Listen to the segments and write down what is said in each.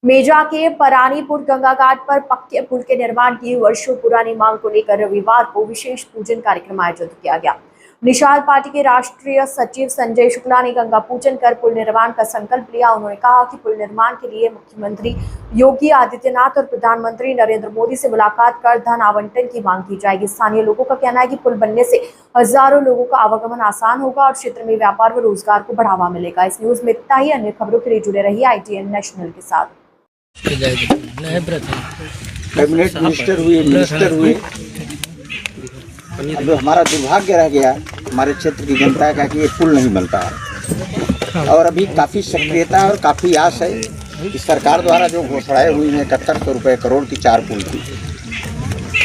मेजा के परानीपुर गंगा घाट पर पक्के पुल के निर्माण की वर्षों पुरानी मांग को लेकर रविवार को विशेष पूजन कार्यक्रम आयोजित किया गया। निषाद पार्टी के राष्ट्रीय सचिव संजय शुक्ला ने गंगा पूजन कर पुल निर्माण का संकल्प लिया। उन्होंने कहा कि पुल निर्माण के लिए मुख्यमंत्री योगी आदित्यनाथ और प्रधानमंत्री नरेंद्र मोदी से मुलाकात कर धन आवंटन की मांग की जाएगी। स्थानीय लोगों का कहना है कि पुल बनने से हजारों लोगों का आवागमन आसान होगा और क्षेत्र में व्यापार व रोजगार को बढ़ावा मिलेगा। इस न्यूज में इतना ही। अन्य खबरों के लिए जुड़े रहिए ITN नेशनल के साथ। कैबिनेट मिनिस्टर हुए अब हमारा दुर्भाग्य रह गया हमारे क्षेत्र की जनता का कि ये पुल नहीं बनता है। और अभी काफ़ी सक्रियता और काफ़ी आस है कि सरकार द्वारा जो घोषणाएं हुई हैं 7100 रुपये करोड़ की 4 पुल की,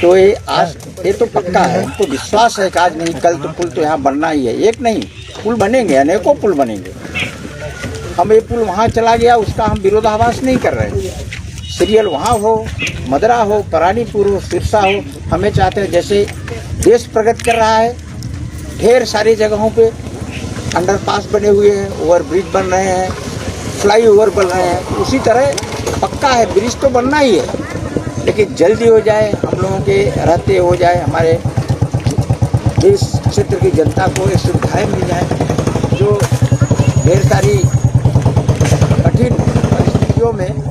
तो ये आस ये तो पक्का है। हमको विश्वास है कि आज नहीं कल तो पुल तो यहाँ बनना ही है। एक नहीं, पुल बनेंगे, अनेकों पुल बनेंगे। हम ये पुल वहाँ चला गया उसका हम विरोधाभास नहीं कर रहे हैं। सीरियल वहाँ हो, मदरा हो, परानीपुर हो, सिरसा हो, हमें चाहते हैं जैसे देश प्रगति कर रहा है, ढेर सारी जगहों पे अंडरपास बने हुए हैं, ओवरब्रिज बन रहे हैं, फ्लाईओवर बन रहे हैं, उसी तरह पक्का है ब्रिज तो बनना ही है, लेकिन जल्दी हो जाए, हम लोगों के रहते हो जाए, हमारे इस क्षेत्र की जनता को ये सुविधाएँ मिल जाए। जो ढेर सारी कठिन परिस्थितियों में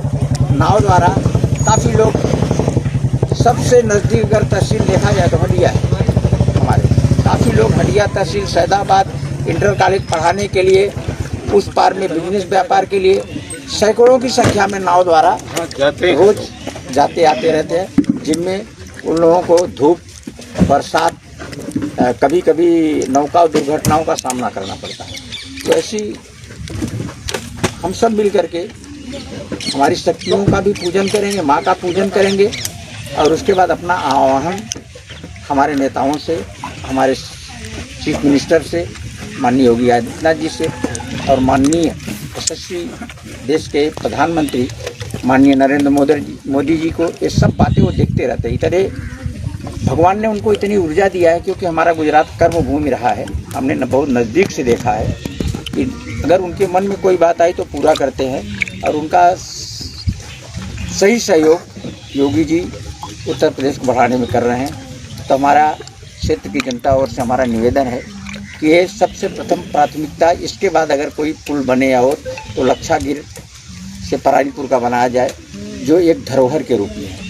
नाव द्वारा काफ़ी लोग, सबसे नज़दीक अगर तहसील देखा जाए तो हडिया है हमारे, काफ़ी लोग हडिया तहसील सैदाबाद इंटर कॉलेज पढ़ाने के लिए, उस पार में बिजनेस व्यापार के लिए सैकड़ों की संख्या में नाव द्वारा रोज जाते आते रहते हैं, जिनमें उन लोगों को धूप, बरसात, कभी कभी नौका दुर्घटनाओं का सामना करना पड़ता है। तो ऐसी हम सब मिल करके हमारी शक्तियों का भी पूजन करेंगे, माँ का पूजन करेंगे, और उसके बाद अपना आह्वान हमारे नेताओं से, हमारे चीफ मिनिस्टर से, माननीय योगी आदित्यनाथ जी से, और माननीय यशस्वी देश के प्रधानमंत्री माननीय नरेंद्र मोदी जी को, ये सब बातें वो देखते रहते हैं। इतने भगवान ने उनको इतनी ऊर्जा दिया है, क्योंकि हमारा गुजरात कर्म भूमि रहा है, हमने बहुत नज़दीक से देखा है कि अगर उनके मन में कोई बात आई तो पूरा करते हैं, और उनका सही सहयोग योगी जी उत्तर प्रदेश को बढ़ाने में कर रहे हैं। तो हमारा क्षेत्र की जनता और से हमारा निवेदन है कि ये सबसे प्रथम प्राथमिकता, इसके बाद अगर कोई पुल बने या हो तो लक्षागिर से परानीपुर का बनाया जाए, जो एक धरोहर के रूप में है।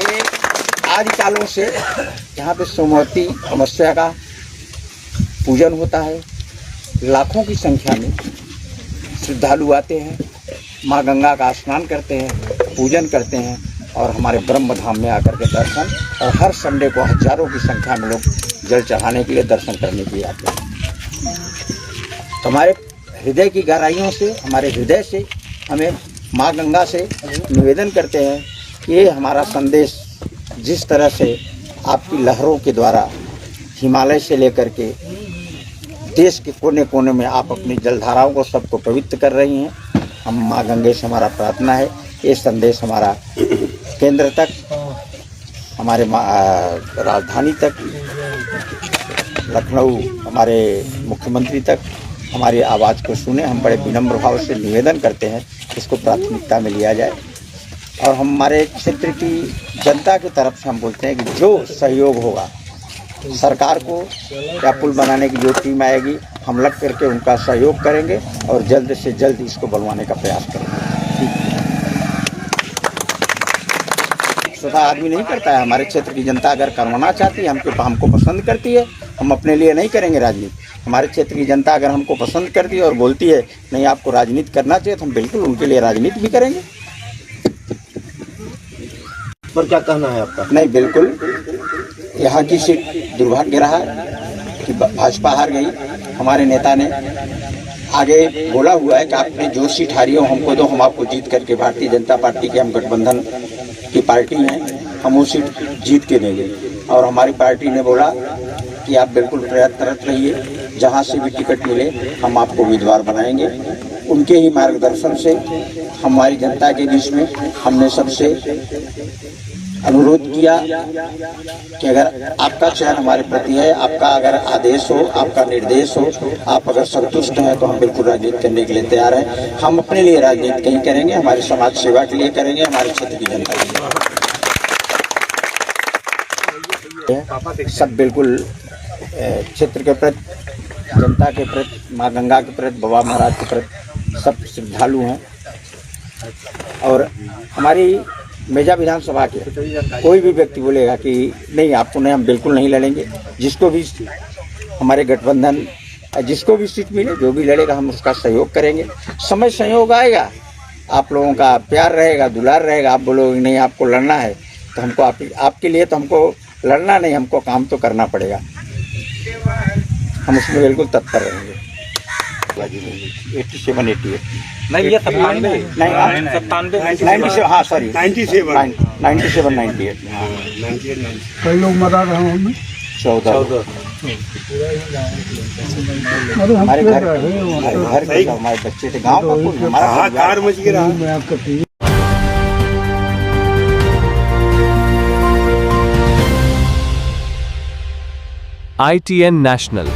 ये आदिकालों से यहाँ पे सोमवती अमावस्या का पूजन होता है। लाखों की संख्या में श्रद्धालु आते हैं, माँ गंगा का स्नान करते हैं, पूजन करते हैं, और हमारे ब्रह्म धाम में आकर के दर्शन, और हर संडे को हजारों की संख्या में लोग जल चढ़ाने के लिए, दर्शन करने के लिए आते हैं। तो हमारे हृदय की गहराइयों से, हमारे हृदय से हमें माँ गंगा से निवेदन करते हैं कि ये हमारा संदेश जिस तरह से आपकी लहरों के द्वारा हिमालय से लेकर के देश के कोने कोने में आप अपनी जलधाराओं को सबको पवित्र कर रही हैं, हम माँ गंगे से हमारा प्रार्थना है ये संदेश हमारा केंद्र तक, हमारे राजधानी तक, लखनऊ हमारे मुख्यमंत्री तक हमारी आवाज़ को सुने। हम बड़े विनम्र भाव से निवेदन करते हैं इसको प्राथमिकता में लिया जाए, और हमारे क्षेत्र की जनता की तरफ से हम बोलते हैं कि जो सहयोग होगा सरकार को या पुल बनाने की जो टीम आएगी, हम लग करके उनका सहयोग करेंगे और जल्द से जल्द इसको बनवाने का प्रयास करेंगे। स्वतः आदमी नहीं करता है, हमारे क्षेत्र की जनता अगर करवाना चाहती है, हमको पसंद करती है, हम अपने लिए नहीं करेंगे राजनीति। हमारे क्षेत्र की जनता अगर हमको पसंद करती है और बोलती है नहीं आपको राजनीति करना चाहिए, तो हम बिल्कुल उनके लिए राजनीति भी करेंगे। पर क्या कहना है आपका? नहीं, बिल्कुल यहाँ की सीट दुर्भाग्य रहा कि भाजपा हार गई। हमारे नेता ने आगे बोला हुआ है कि आपने जो सीट हारी हो हमको दो, हम आपको जीत करके, भारतीय जनता पार्टी के हम गठबंधन की पार्टी हैं, हम वो सीट जीत के देंगे। और हमारी पार्टी ने बोला कि आप बिल्कुल प्रयत्नरत रहिए, जहाँ से भी टिकट मिले हम आपको उम्मीदवार बनाएंगे। उनके ही मार्गदर्शन से हमारी जनता के बीच में हमने सबसे अनुरोध किया कि अगर आपका चयन हमारे प्रति है, आपका अगर आदेश हो, आपका निर्देश हो, आप अगर संतुष्ट हैं तो हम बिल्कुल राजनीति करने के लिए तैयार हैं। हम अपने लिए राजनीति नहीं करेंगे, हमारी समाज सेवा के लिए करेंगे, हमारे क्षेत्र की जनता के लिए। सब बिल्कुल क्षेत्र के प्रति, जनता के प्रति, माँ गंगा के प्रति, बाबा महाराज के प्रति सब श्रद्धालु हैं। और हमारी मेजा विधानसभा के कोई भी व्यक्ति बोलेगा कि नहीं आपको नहीं, हम बिल्कुल नहीं लड़ेंगे। जिसको भी हमारे गठबंधन जिसको भी सीट मिले, जो भी लड़ेगा हम उसका सहयोग करेंगे। समय संयोग आएगा, आप लोगों का प्यार रहेगा, दुलार रहेगा, आप बोलोगे नहीं आपको लड़ना है तो हमको आपके लिए तो हमको लड़ना नहीं, हमको काम तो करना पड़ेगा। हम उसमें बिल्कुल तत्पर रहेंगे। 87-88 नहीं ये 97 97 हाँ सॉरी 97-98 कई लोग मरा रहे हैं हमें 14 हमारे घर के हमारे बच्चे थे, गाँव का कोई हमारा कार मच गया। मैं आपका ITN National